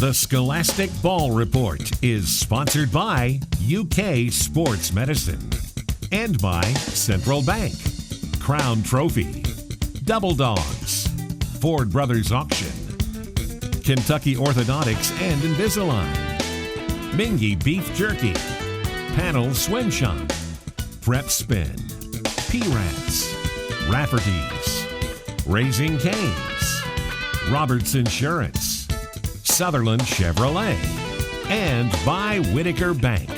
The Scholastic Ball Report is sponsored by UK Sports Medicine and by Central Bank, Crown Trophy, Double Dogs, Ford Brothers Auction, Kentucky Orthodontics and Invisalign, Mingy Beef Jerky, Panel Swim Shop, Prep Spin, P-Rats, Rafferty's, Raising Cane's, Roberts Insurance, Sutherland Chevrolet, and by Whitaker Bank.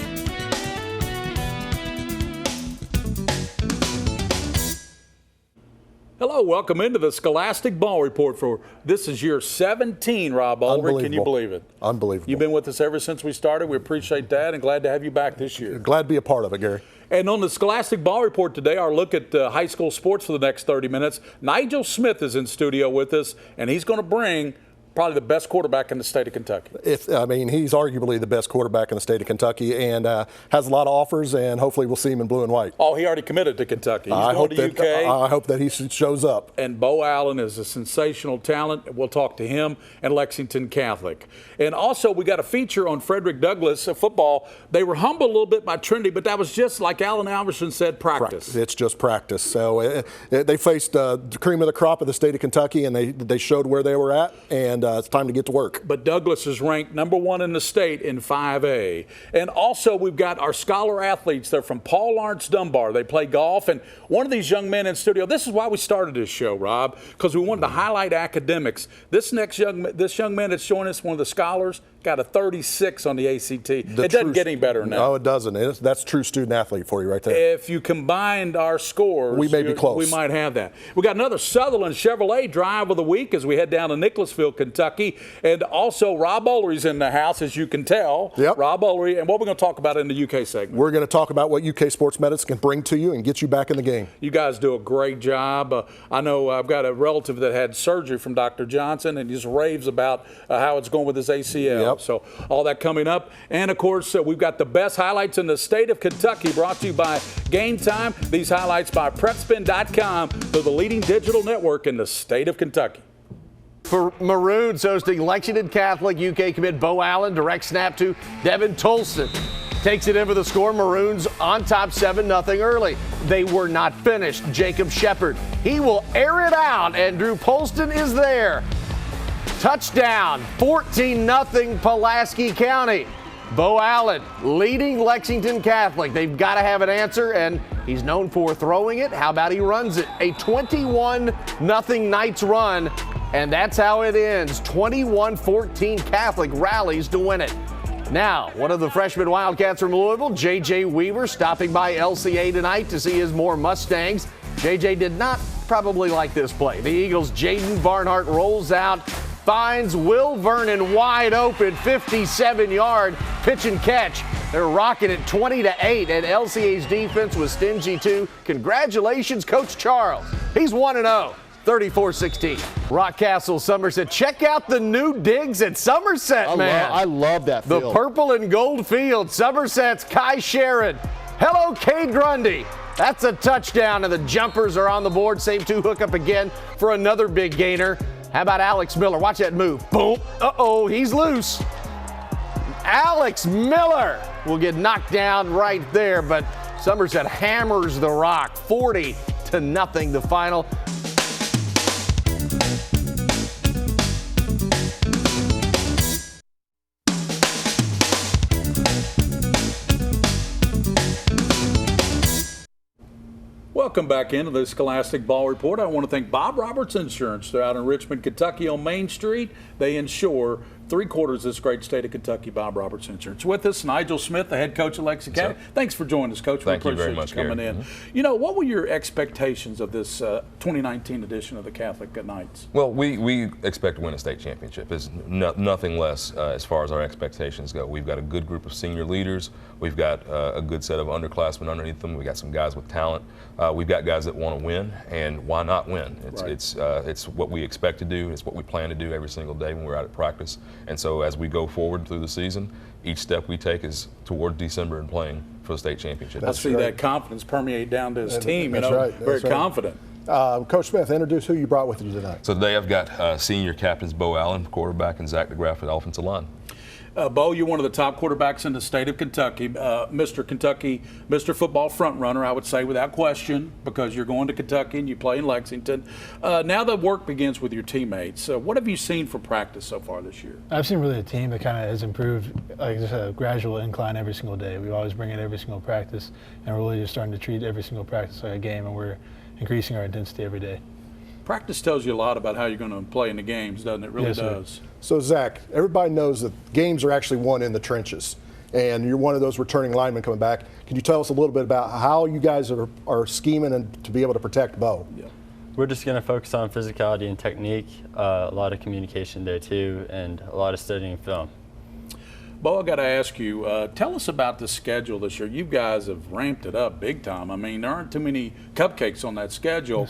Hello, welcome into the Scholastic Ball Report for this is year 17, Rob Ulrich. Can you believe it? Unbelievable. You've been with us ever since we started. We appreciate that and glad to have you back this year. Glad to be a part of it, Gary. And on the Scholastic Ball Report today, our look at high school sports for the next 30 minutes. Nigel Smith is in studio with us, and he's going to bring probably the best quarterback in the state of Kentucky. He's arguably the best quarterback in the state of Kentucky and has a lot of offers, and hopefully we'll see him in blue and white. Oh, he already committed to Kentucky. He's I going to UK. I hope that he shows up. And Beau Allen is a sensational talent. We'll talk to him and Lexington Catholic. And also, we got a feature on Frederick Douglass football. They were humbled a little bit by Trinity, but that was just like Allen Alverson said, practice. It's just practice. So they faced the cream of the crop of the state of Kentucky, and they showed where they were at, and it's time to get to work. But Douglass is ranked #1 in the state in 5A. And also, we've got our scholar athletes. They're from Paul Lawrence Dunbar. They play golf. And one of these young men in studio, this is why we started this show, Rob, because we wanted to highlight academics. This young man that's joining us, one of the scholars, got a 36 on the ACT. It doesn't get any better than that. No, it doesn't. That's true student athlete for you right there. If you combined our scores, we may be close. We might have that. We got another Sutherland Chevrolet drive of the week as we head down to Nicholasville, Kentucky. And also, Rob Ulry's in the house, as you can tell. Yep. Rob Ulry. And what we're going to talk about in the UK segment? We're going to talk about what UK Sports Medicine can bring to you and get you back in the game. You guys do a great job. I know I've got a relative that had surgery from Dr. Johnson, and he just raves about how it's going with his ACL. Yep. So all that coming up. And, of course, we've got the best highlights in the state of Kentucky brought to you by Game Time. These highlights by PrepSpin.com. They're the leading digital network in the state of Kentucky. For Maroons hosting Lexington Catholic, UK commit Beau Allen, direct snap to Devin Tolson. Takes it in for the score. Maroons on top 7-0 early. They were not finished. Jacob Shepard, he will air it out, and Drew Polston is there. Touchdown, 14-0 Pulaski County. Beau Allen leading Lexington Catholic. They've got to have an answer, and he's known for throwing it. How about he runs it? A 21-0 Knights run, and that's how it ends. 21-14 Catholic rallies to win it. Now, one of the freshman Wildcats from Louisville, J.J. Weaver, stopping by LCA tonight to see his more Mustangs. J.J. did not probably like this play. The Eagles' Jaden Barnhart rolls out, finds Will Vernon wide open, 57-yard pitch and catch. They're rocking it 20-8, and LCA's defense was stingy too. Congratulations, Coach Charles. He's 1-0. 34-16. Rockcastle, Somerset. Check out the new digs at Somerset, man. I love that field. The purple and gold field. Somerset's Kai Sharon. Hello, Cade Grundy. That's a touchdown, and the jumpers are on the board. Save two, hook up again for another big gainer. How about Alex Miller? Watch that move. Boom. Uh-oh, he's loose. Alex Miller will get knocked down right there, but Somerset hammers the rock. 40-0 the final. Welcome back into the Scholastic Ball Report. I want to thank Bob Roberts Insurance. They're out in Richmond, Kentucky on Main Street. They insure 3/4 of this great state of Kentucky. Bob Roberts Insurance. With us, Nigel Smith, the head coach of Lexington Catholic. Thanks for joining us, Coach. Thank we you very appreciate much, you coming Gary. in. You know, what were your expectations of this 2019 edition of the Catholic Knights? Well, we expect to win a state championship. It's nothing less as far as our expectations go. We've got a good group of senior leaders. We've got a good set of underclassmen underneath them. We've got some guys with talent. We've got guys that want to win, and why not win? It's what we expect to do. It's what we plan to do every single day when we're out at practice. And so as we go forward through the season, each step we take is toward December and playing for the state championship. I see that confidence permeate down to his team. Very confident. Coach Smith, introduce who you brought with you tonight. So today I've got senior captains Beau Allen, quarterback, and Zach DeGraff at offensive line. Beau, you're one of the top quarterbacks in the state of Kentucky. Mr. Kentucky, Mr. Football front runner, I would say without question, because you're going to Kentucky and you play in Lexington. Now the work begins with your teammates. What have you seen for practice so far this year? I've seen really a team that kind of has improved, like just a gradual incline every single day. We always bring it every single practice, and we're really just starting to treat every single practice like a game, and we're increasing our intensity every day. Practice tells you a lot about how you're going to play in the games, doesn't it? It really Yes, sir. does. So, Zach, everybody knows that games are actually won in the trenches, and you're one of those returning linemen coming back. Can you tell us a little bit about how you guys are scheming and to be able to protect Beau? Yeah. We're just going to focus on physicality and technique, a lot of communication there too, and a lot of studying film. Beau, I got to ask you, tell us about the schedule this year. You guys have ramped it up big time. I mean, there aren't too many cupcakes on that schedule.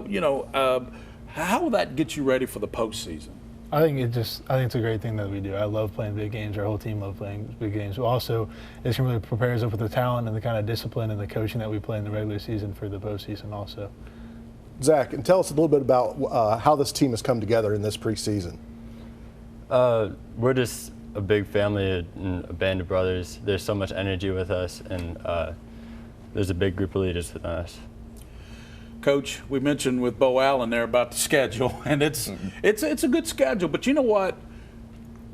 Yes, how will that get you ready for the postseason? I think it's a great thing that we do. I love playing big games. Our whole team loves playing big games. But also, it can really prepare us up with the talent and the kind of discipline and the coaching that we play in the regular season for the postseason also. Zach, and tell us a little bit about how this team has come together in this preseason. We're just a big family and a band of brothers. There's so much energy with us, and there's a big group of leaders with us. Coach, we mentioned with Beau Allen there about the schedule, and it's a good schedule. But you know what?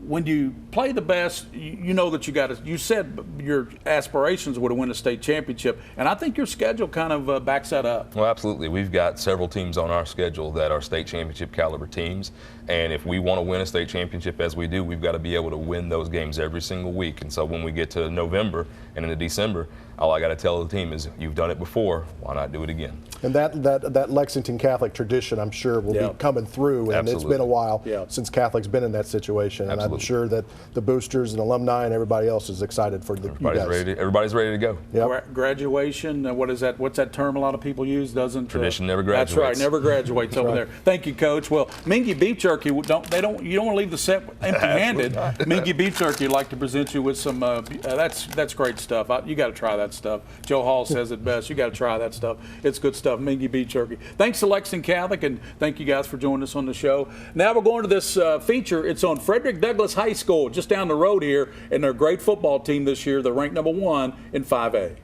When you play the best, you know that you got to. You said your aspirations were to win a state championship, and I think your schedule kind of backs that up. Well, absolutely. We've got several teams on our schedule that are state championship caliber teams, and if we want to win a state championship as we do, we've got to be able to win those games every single week. And so when we get to November and into December, all I got to tell the team is, you've done it before, why not do it again? And that Lexington Catholic tradition, I'm sure, will be coming through. And Absolutely. It's been a while since Catholic's been in that situation. Absolutely. And I'm sure that the boosters and alumni and everybody else is excited for you guys. Everybody's ready to go. Yep. Graduation, what is that? What's that term a lot of people use? Tradition never graduates. That's right, never graduates over there. Thank you, Coach. Well, Mingy Beef Jerky, you don't want to leave the set empty-handed. Mingy Beef Jerky would like to present you with some. That's great stuff. You got to try that stuff. Joe Hall says it best. You got to try that stuff. It's good stuff. Mingy Beef Jerky. Thanks to Lexington Catholic, and thank you guys for joining us on the show. Now we're going to this feature. It's on Frederick Douglass High School, just down the road here, and their great football team this year. They're ranked #1 in 5A.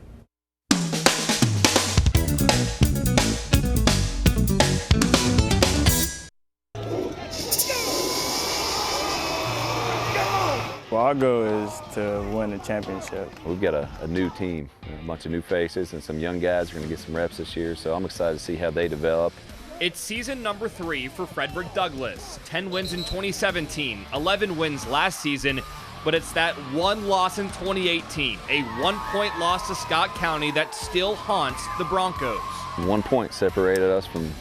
Well, our goal is to win the championship. We've got a new team, a bunch of new faces, and some young guys are going to get some reps this year, so I'm excited to see how they develop. It's season number 3 for Frederick Douglass. 10 wins in 2017, 11 wins last season, but it's that one loss in 2018, a 1-point loss to Scott County that still haunts the Broncos. 1 point separated us from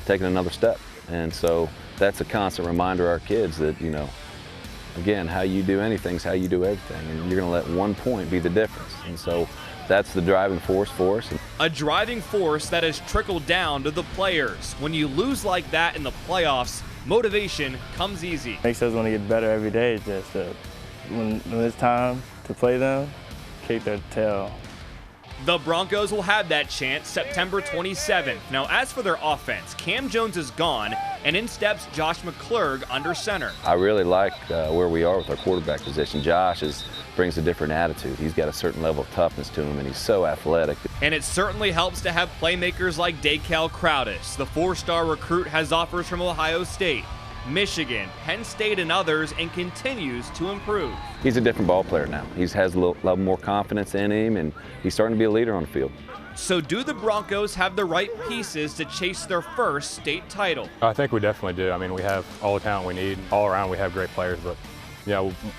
taking another step, and so that's a constant reminder to our kids that, again, how you do anything is how you do everything, and you're going to let 1 point be the difference. And so that's the driving force for us. A driving force that has trickled down to the players. When you lose like that in the playoffs, motivation comes easy. Makes us want to get better every day. It's just when it's time to play them, kick their tail. The Broncos will have that chance September 27th. Now, as for their offense, Cam Jones is gone, and in steps Josh McClurg under center. I really like where we are with our quarterback position. Josh brings a different attitude. He's got a certain level of toughness to him, and he's so athletic. And it certainly helps to have playmakers like Daycal Crowdis. The 4-star recruit has offers from Ohio State, Michigan, Penn State, and others, and continues to improve. He's a different ball player now. He has a little more confidence in him, and he's starting to be a leader on the field. So do the Broncos have the right pieces to chase their first state title? I think we definitely do. I mean, we have all the talent we need. All around we have great players, but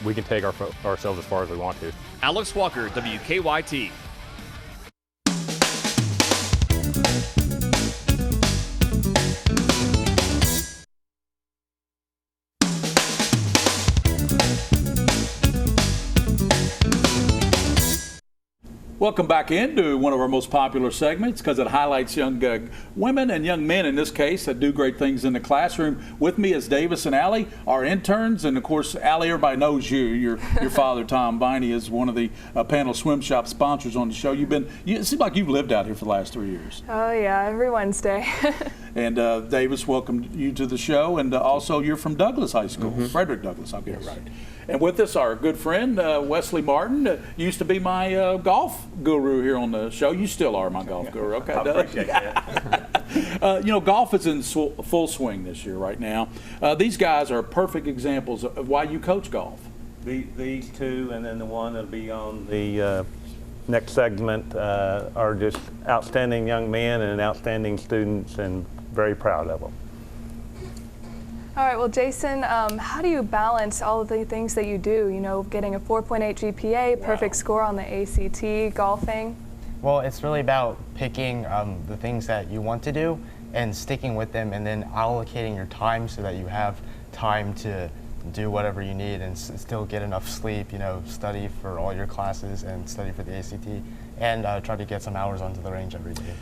we can take ourselves as far as we want to. Alex Walker, WKYT. Welcome back into one of our most popular segments because it highlights young women and young men in this case that do great things in the classroom. With me is Davis and Allie, our interns, and of course, Allie, everybody knows you. Your father, Tom Viney, is one of the panel swim shop sponsors on the show. It seems like you've lived out here for the last 3 years. Oh yeah, every Wednesday. And Davis welcomed you to the show, and also you're from Douglas High School, Frederick Douglas, I'll get it right. And with us, our good friend, Wesley Martin, used to be my golf guru here on the show. You still are my golf guru, okay, Doug? I appreciate that. Golf is in full swing this year right now. These guys are perfect examples of why you coach golf. These two, and then the one that'll be on the next segment, are just outstanding young men and outstanding students, and very proud of them. All right, well, Jason, how do you balance all of the things that you do? You know, getting a 4.8 GPA, perfect score on the ACT, golfing? Well, it's really about picking the things that you want to do and sticking with them, and then allocating your time so that you have time to do whatever you need and still get enough sleep, you know, study for all your classes and study for the ACT, and try to get some hours onto the range every day.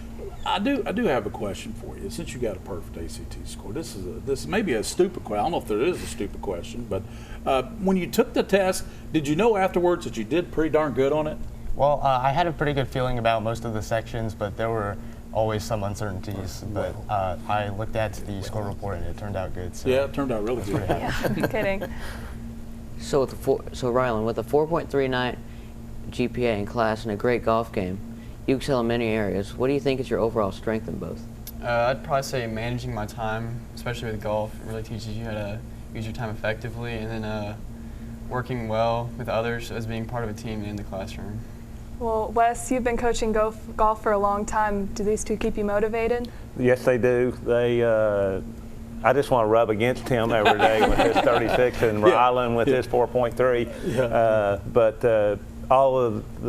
I do have a question for you. Since you got a perfect ACT score, this may be a stupid question. I don't know if there is a stupid question, but when you took the test, did you know afterwards that you did pretty darn good on it? Well, I had a pretty good feeling about most of the sections, but there were always some uncertainties. But I looked at the score report and it turned out good. So yeah, it turned out really good. Yeah, I'm kidding. So Rylan, with a 4.39 GPA in class and a great golf game, you excel in many areas. What do you think is your overall strength in both? I'd probably say managing my time, especially with golf. It really teaches you how to use your time effectively, and then working well with others as being part of a team in the classroom. Well, Wes, you've been coaching golf for a long time. Do these two keep you motivated? Yes, they do. I just want to rub against Tim every day with his 36 and Rylan with his 4.3. Yeah. But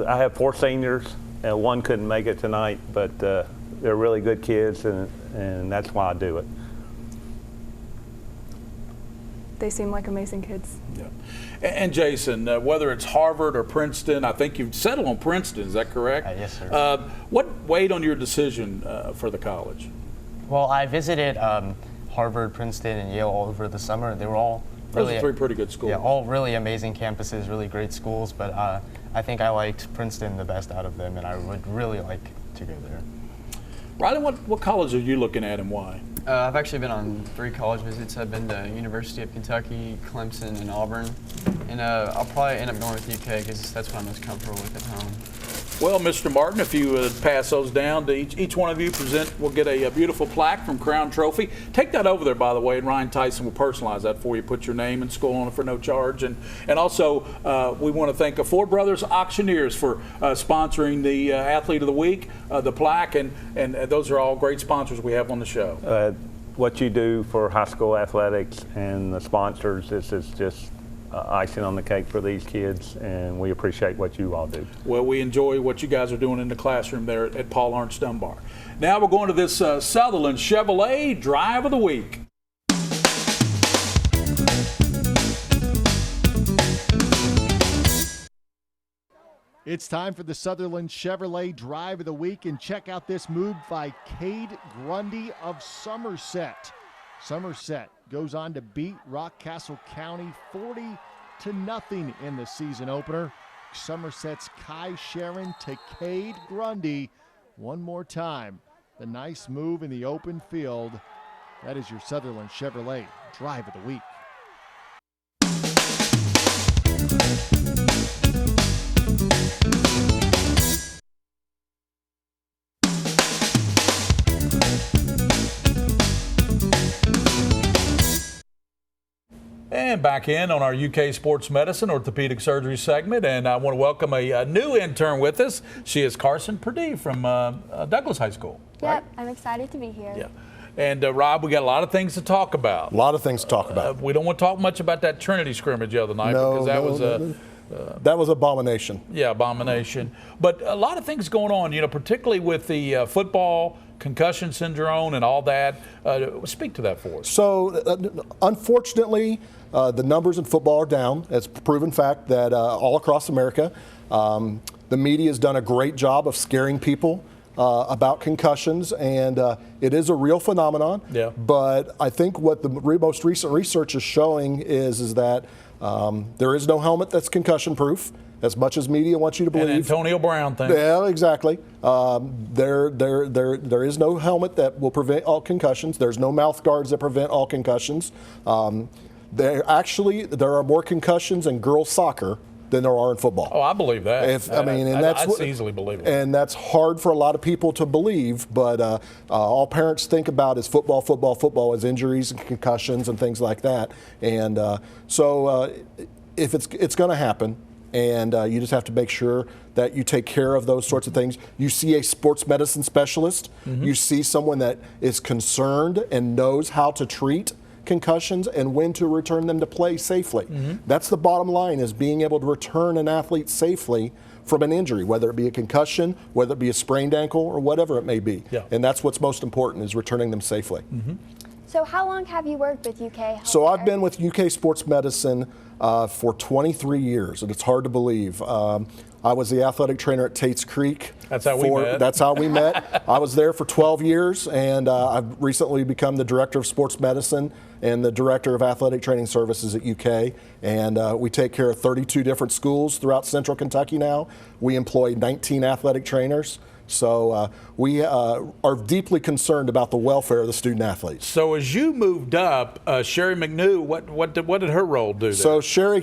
I have 4 seniors. One couldn't make it tonight, but they're really good kids, and that's why I do it. They seem like amazing kids. Yeah. And Jason, whether it's Harvard or Princeton, I think you've settled on Princeton, is that correct? Yes, sir. What weighed on your decision for the college? Well, I visited Harvard, Princeton, and Yale all over the summer. They were all Those are 3 pretty good schools. Yeah, all really amazing campuses, really great schools, but I think I liked Princeton the best out of them, and I would really like to go there. Rylan, what college are you looking at and why? I've actually been on 3 college visits. I've been to University of Kentucky, Clemson, and Auburn, and I'll probably end up going with UK because that's what I'm most comfortable with at home. Well, Mr. Martin, if you would pass those down to each one of you, will get a beautiful plaque from Crown Trophy. Take that over there, by the way, and Ryan Tyson will personalize that for you. Put your name and school on it for no charge. And also, we want to thank Ford Brothers Auctioneers for sponsoring the Athlete of the Week, the plaque, and those are all great sponsors we have on the show. What you do for high school athletics and the sponsors, this is just icing on the cake for these kids, and we appreciate what you all do. Well, we enjoy what you guys are doing in the classroom there at Paul Lawrence Dunbar. Now we're going to this Sutherland Chevrolet Drive of the Week. It's time for the Sutherland Chevrolet Drive of the Week, and check out this move by Cade Grundy of Somerset. Somerset goes on to beat Rockcastle County 40-0 in the season opener. Somerset's Kai Sharon to Cade Grundy. One more time, the nice move in the open field. That is your Sutherland Chevrolet Drive of the Week. And back in on our UK Sports Medicine Orthopedic Surgery segment, and I want to welcome a new intern with us. She is Carson Purdie from Douglas High School. Yep, right? I'm excited to be here. Yeah. And Rob, we got a lot of things to talk about. A lot of things to talk about. We don't want to talk much about that Trinity scrimmage the other night because that was That was abomination. Yeah, abomination. But a lot of things going on, particularly with the football, concussion syndrome and all that. Speak to that for us. So, unfortunately, the numbers in football are down. It's a proven fact that all across America, the media has done a great job of scaring people about concussions, and it is a real phenomenon. Yeah. But I think what the most recent research is showing is that there is no helmet that's concussion-proof, as much as media wants you to believe. And Antonio Brown thinks. Yeah, exactly. There is no helmet that will prevent all concussions. There's no mouth guards that prevent all concussions. There are more concussions in girls soccer than there are in football. Oh, I believe that. That's easily believable. And that's hard for a lot of people to believe, but all parents think about is football as injuries and concussions and things like that. And so if it's going to happen, and you just have to make sure that you take care of those sorts of things. You see a sports medicine specialist. Mm-hmm. You see someone that is concerned and knows how to treat concussions and when to return them to play safely. Mm-hmm. That's the bottom line, is being able to return an athlete safely from an injury, whether it be a concussion, whether it be a sprained ankle, or whatever it may be. Yeah. And that's what's most important, is returning them safely. Mm-hmm. So how long have you worked with UK Healthcare? So I've been with UK Sports Medicine for 23 years, and it's hard to believe. I was the athletic trainer at Tate's Creek. That's how we met. That's how we met. I was there for 12 years, and I've recently become the director of sports medicine and the director of athletic training services at UK. And we take care of 32 different schools throughout central Kentucky now. We employ 19 athletic trainers. So we are deeply concerned about the welfare of the student athletes. So as you moved up, Sherry McNew, what did her role do there? So Sherry,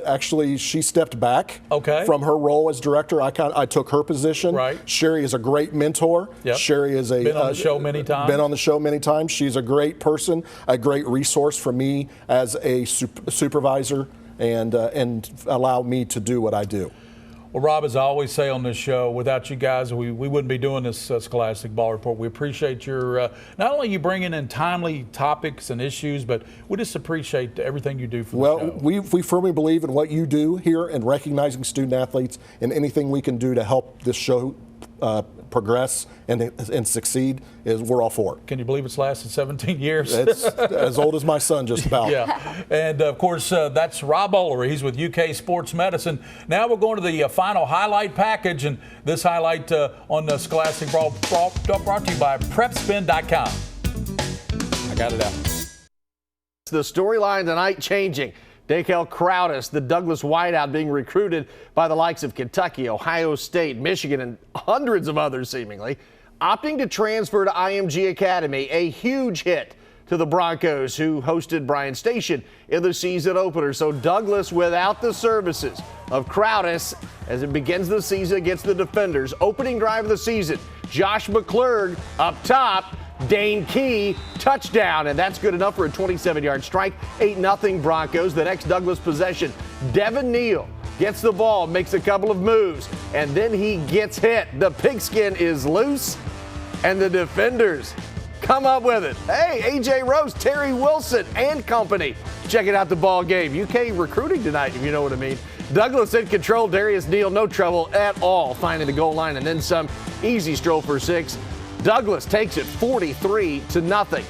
actually, she stepped back from her role as director. I took her position. Right. Sherry is a great mentor. Yep. Sherry is been on the show many times. Been on the show many times. She's a great person, a great resource for me as a supervisor, and allow me to do what I do. Well, Rob, as I always say on this show, without you guys, we wouldn't be doing this Scholastic Ball Report. We appreciate your, not only you bringing in timely topics and issues, but we just appreciate everything you do for the show. Well, we firmly believe in what you do here and recognizing student athletes, and anything we can do to help this show progress and succeed, we're all for it. Can you believe it's lasted 17 years? It's as old as my son, just about. Yeah, and of course, that's Rob Olery. He's with UK Sports Medicine. Now we're going to the final highlight package, and this highlight on the Scholastic Ball brought to you by PrepSpin.com. I got it out. The storyline tonight changing. Dakel Crowdis, the Douglas wideout, being recruited by the likes of Kentucky, Ohio State, Michigan, and hundreds of others seemingly, opting to transfer to IMG Academy, a huge hit to the Broncos, who hosted Bryan Station in the season opener. So Douglas without the services of Crowdis as it begins the season against the Defenders. Opening drive of the season, Josh McClurg up top. Dane Key, touchdown, and that's good enough for a 27-yard strike. 8-0 Broncos. The next Douglas possession, Devin Neal gets the ball, makes a couple of moves, and then he gets hit. The pigskin is loose, and the Defenders come up with it. Hey, A.J. Rose, Terry Wilson, and company. Checking out the ball game. UK recruiting tonight, if you know what I mean. Douglas in control. Darius Neal, no trouble at all, finding the goal line, and then some. Easy stroll for 6. Douglas takes it 43-0.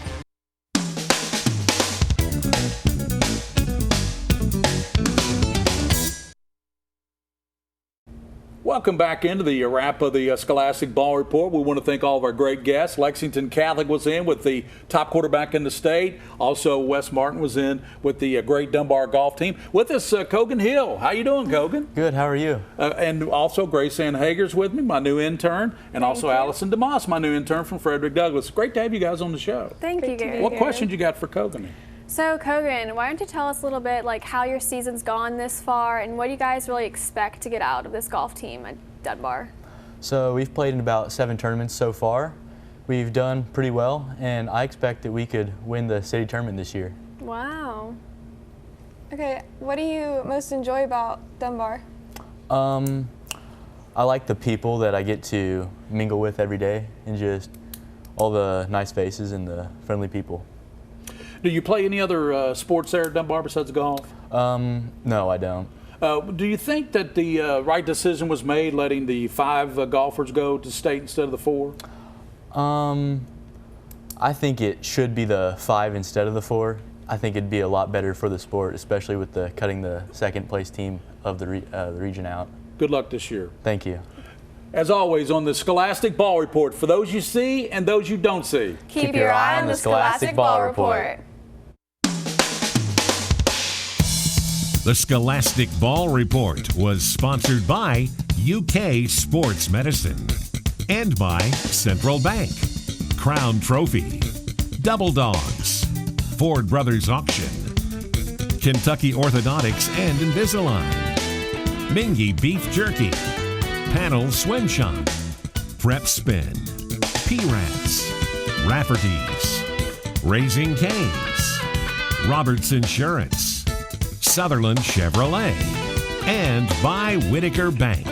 Welcome back into the wrap of the Scholastic Ball Report. We want to thank all of our great guests. Lexington Catholic was in with the top quarterback in the state. Also, Wes Martin was in with the great Dunbar Golf team. With us, Cogan Hill. How you doing, Cogan? Good. How are you? And also, Grace Ann Hager's with me, my new intern, and also Allison DeMoss, my new intern from Frederick Douglass. Great to have you guys on the show. Thank you, Gary. What questions you got for Cogan? So, Cogan, why don't you tell us a little bit like how your season's gone this far, and what do you guys really expect to get out of this golf team at Dunbar? So we've played in about 7 tournaments so far. We've done pretty well, and I expect that we could win the city tournament this year. Wow. Okay, what do you most enjoy about Dunbar? I like the people that I get to mingle with every day, and just all the nice faces and the friendly people. Do you play any other sports there at Dunbar besides golf? No, I don't. Do you think that the right decision was made letting the 5 golfers go to state instead of the 4? I think it should be the 5 instead of the 4. I think it'd be a lot better for the sport, especially with the cutting the second place team of the region out. Good luck this year. Thank you. As always, on the Scholastic Ball Report, for those you see and those you don't see. Keep your eye on the Scholastic Ball Report. The Scholastic Ball Report was sponsored by UK Sports Medicine and by Central Bank, Crown Trophy, Double Dogs, Ford Brothers Auction, Kentucky Orthodontics and Invisalign, Mingy Beef Jerky, Panel Swim Shop, Prep Spin, P-Rats, Rafferty's, Raising Cane's, Roberts Insurance, Sutherland Chevrolet, and by Whitaker Bank.